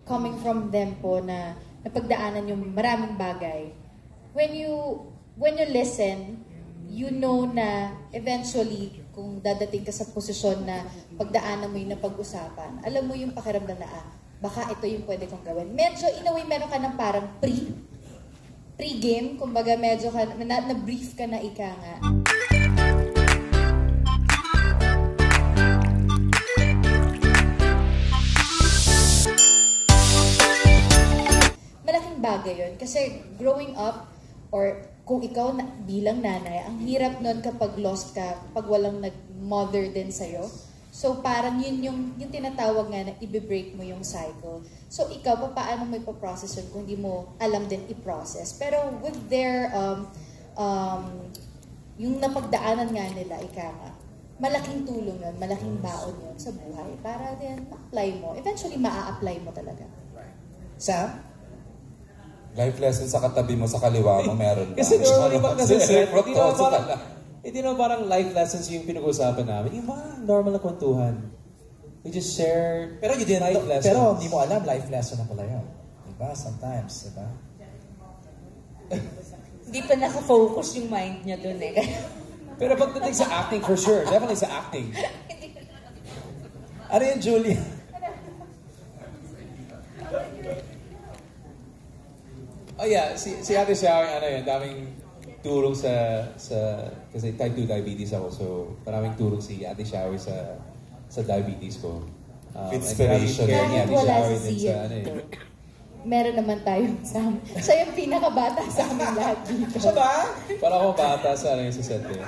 coming from them po na napagdaanan yung maraming bagay, when you listen, you know na eventually, kung dadating ka sa posisyon na pagdaanan mo yung napag-usapan, alam mo yung pakiramdam na, baka ito yung pwede kong gawin. Medyo, in a way, meron ka ng parang pre-game, kumbaga medyo ka, na-brief ka na ika nga. Malaking bagay yun. Kasi growing up, or kung ikaw bilang nanay, ang hirap nun kapag lost ka, pag walang nag-mother din sa'yo. So parang yun yung tinatawag nga na i-break mo yung cycle. So ikaw, paano mo ipaprocess yun kung hindi mo alam din i-process? Pero with their, yung napagdaanan nga nila, ika nga, malaking tulong yun, malaking baon yun sa buhay para din ma-apply mo. Eventually, maa-apply mo talaga. Sam? Life lesson sa katabi mo, sa kaliwa mo, meron ba? Kasi normally pag nasa set, hindi naman parang life lessons yung pinag-usapan namin. Yung mga normal na kwentuhan. We just share pero you didn't life lessons. Pero hindi mo alam, life lesson na pala yun. Diba? Sometimes, diba? Hindi pa nakafocus yung mind niya dun eh. Pero pagdating sa acting, for sure. Definitely sa acting. Ano yun, Julia? Oh yeah, si Ate Xiao, ano yun, daming tulong kasi type 2 diabetes ako, so maraming tulong si Ate Xiao sa diabetes ko. Inspiration. Kahit wala si Zia, meron naman tayong Sam. Siya yung pinakabata sa amin lahat dito. Siya ba? Para ako bata sa set eh.